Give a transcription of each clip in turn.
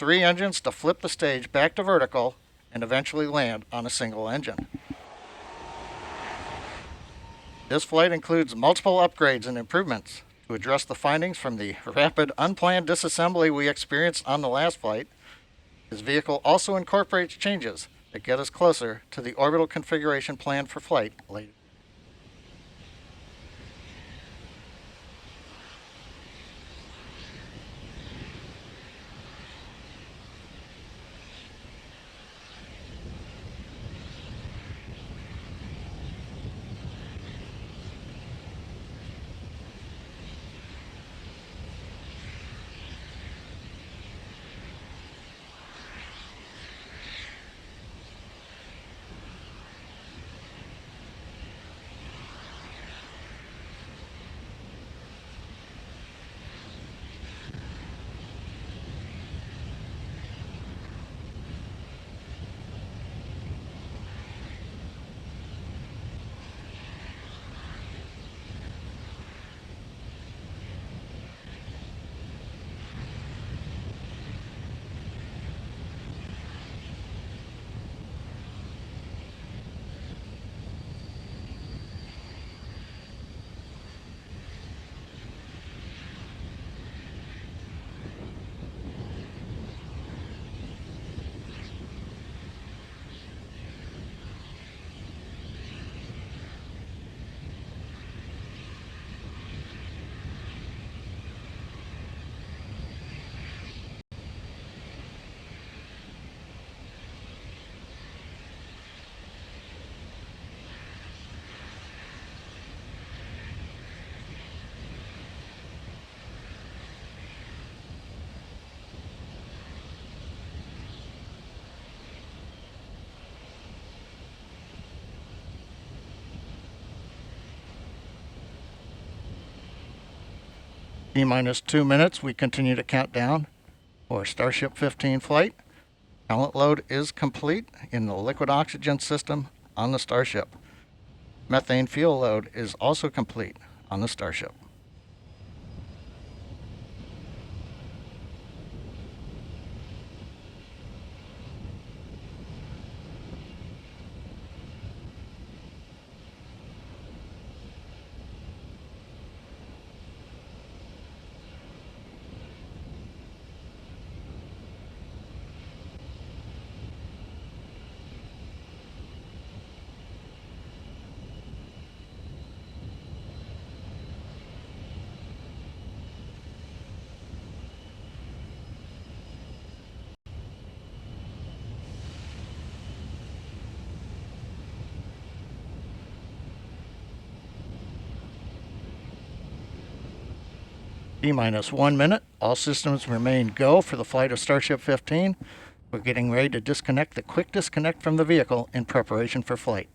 3 engines to flip the stage back to vertical and eventually land on a single engine. This flight includes multiple upgrades and improvements to address the findings from the rapid unplanned disassembly we experienced on the last flight. This vehicle also incorporates changes that get us closer to the orbital configuration planned for flight later. T-minus 2 minutes, we continue to count down for Starship 15 flight. Pellet load is complete in the liquid oxygen system on the Starship. Methane fuel load is also complete on the Starship. T-minus 1 minute, all systems remain go for the flight of Starship 15. We're getting ready to disconnect the quick disconnect from the vehicle in preparation for flight.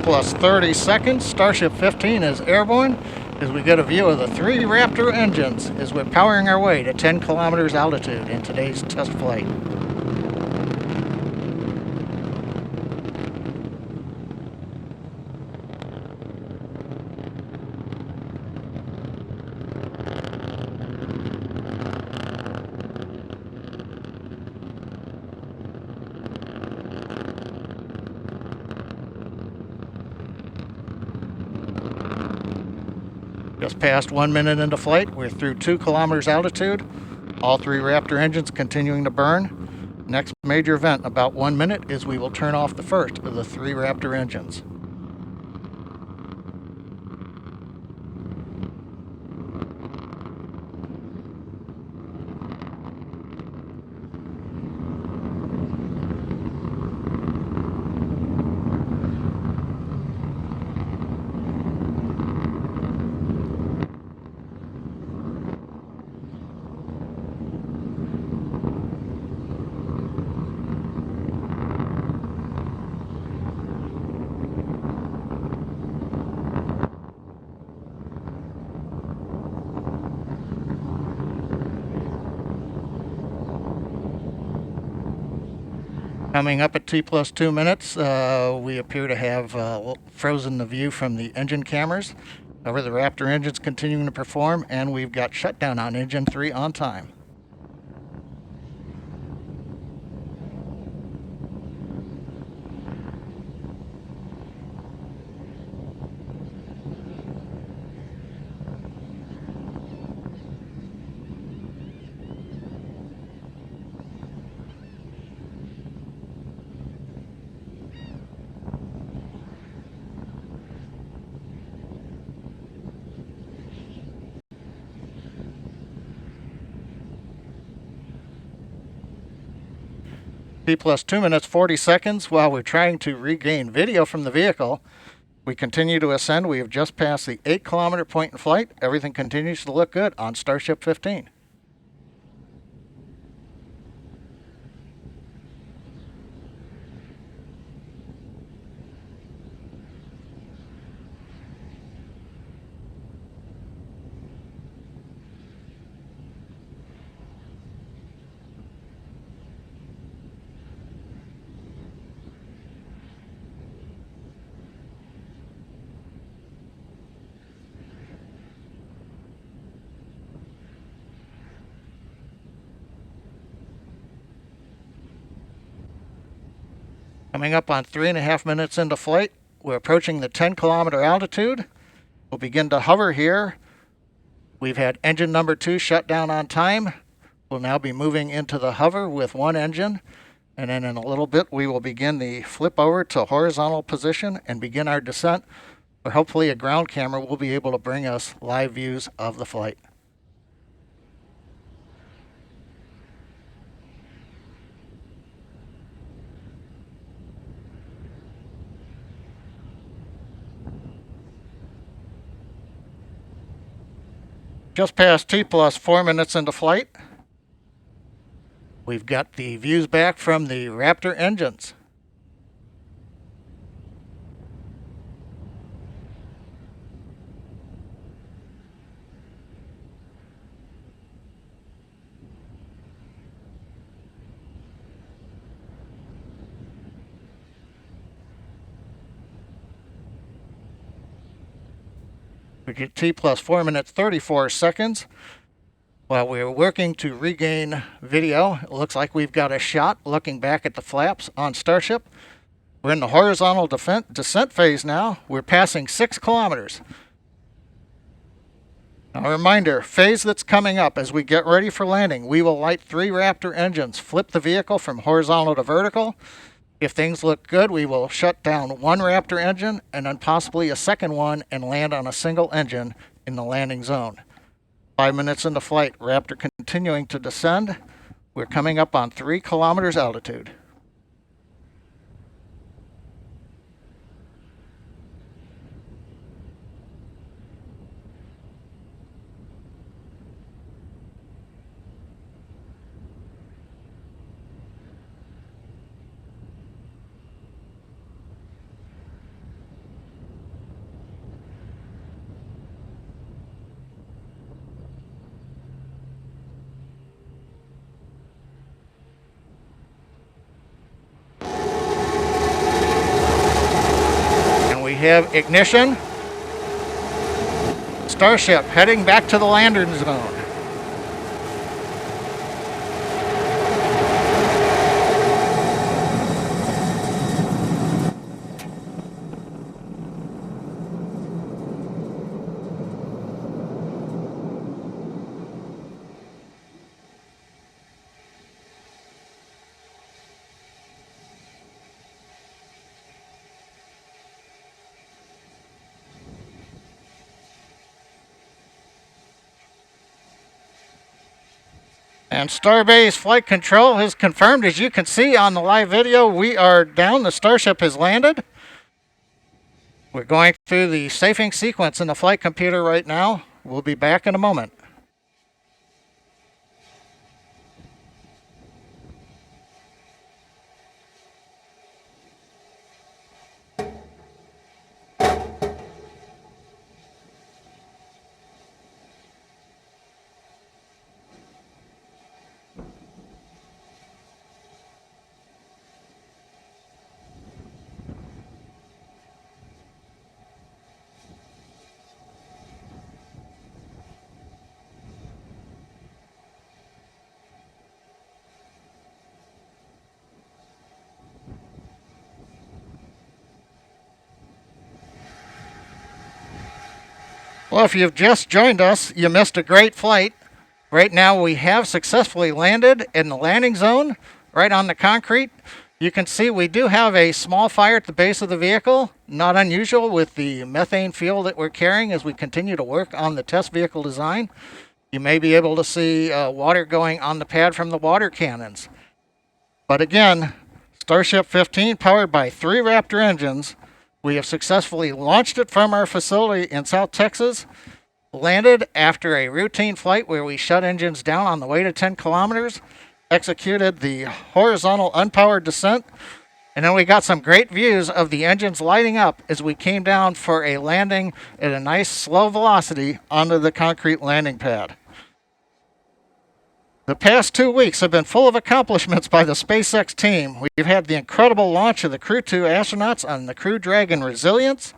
Plus 30 seconds, Starship 15 is airborne as we get a view of the 3 Raptor engines as we're powering our way to 10 kilometers altitude in today's test flight. Just past 1 minute into flight, we're through 2 kilometers altitude. All 3 Raptor engines continuing to burn. Next major event, about 1 minute, is we will turn off the first of the 3 Raptor engines. Coming up at T plus 2 minutes, we appear to have frozen the view from the engine cameras. However, the Raptor engine's continuing to perform, and we've got shutdown on engine 3 on time. T plus 2 minutes 40 seconds. While we're trying to regain video from the vehicle, we continue to ascend. We have just passed the 8-kilometer point in flight. Everything continues to look good on Starship 15. Coming up on 3.5 minutes into flight, we're approaching the 10-kilometer altitude. We'll begin to hover here. We've had engine number 2 shut down on time. We'll now be moving into the hover with 1 engine, and then in a little bit we will begin the flip over to horizontal position and begin our descent, where hopefully a ground camera will be able to bring us live views of the flight. Just past T plus 4 minutes into flight, we've got the views back from the Raptor engines. We get T plus 4 minutes 34 seconds. While we're working to regain video, it looks like we've got a shot looking back at the flaps on Starship. We're in the horizontal descent phase now. We're passing 6 kilometers. Now, a reminder, phase that's coming up as we get ready for landing, we will light 3 Raptor engines, flip the vehicle from horizontal to vertical. If things look good, we will shut down 1 Raptor engine and then possibly a second one and land on a single engine in the landing zone. 5 minutes into flight, Raptor continuing to descend. We're coming up on 3 kilometers altitude. We have ignition. Starship heading back to the landing zone. And Starbase Flight Control has confirmed, as you can see on the live video, we are down. The Starship has landed. We're going through the safing sequence in the flight computer right now. We'll be back in a moment. Well, if you've just joined us, you missed a great flight. Right now, we have successfully landed in the landing zone, right on the concrete. You can see we do have a small fire at the base of the vehicle, not unusual with the methane fuel that we're carrying as we continue to work on the test vehicle design. You may be able to see water going on the pad from the water cannons. But again, Starship 15, powered by 3 Raptor engines, we have successfully launched it from our facility in South Texas, landed after a routine flight where we shut engines down on the way to 10 kilometers, executed the horizontal unpowered descent, and then we got some great views of the engines lighting up as we came down for a landing at a nice slow velocity onto the concrete landing pad. The past 2 weeks have been full of accomplishments by the SpaceX team. We've had the incredible launch of the Crew 2 astronauts on the Crew Dragon Resilience.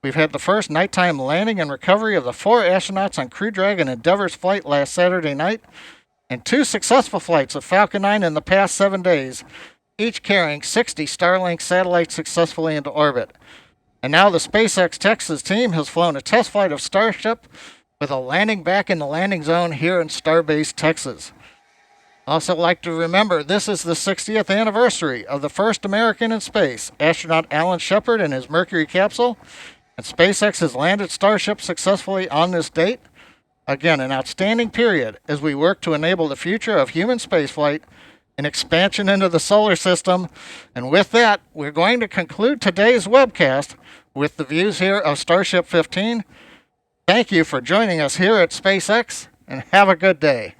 We've had the first nighttime landing and recovery of the 4 astronauts on Crew Dragon Endeavor's flight last Saturday night, and 2 successful flights of Falcon 9 in the past 7 days, each carrying 60 Starlink satellites successfully into orbit. And now the SpaceX Texas team has flown a test flight of Starship with a landing back in the landing zone here in Starbase, Texas. Also like to remember, this is the 60th anniversary of the first American in space, astronaut Alan Shepard and his Mercury capsule, and SpaceX has landed Starship successfully on this date. Again, an outstanding period as we work to enable the future of human spaceflight and expansion into the solar system. And with that, we're going to conclude today's webcast with the views here of Starship 15. Thank you for joining us here at SpaceX, and have a good day.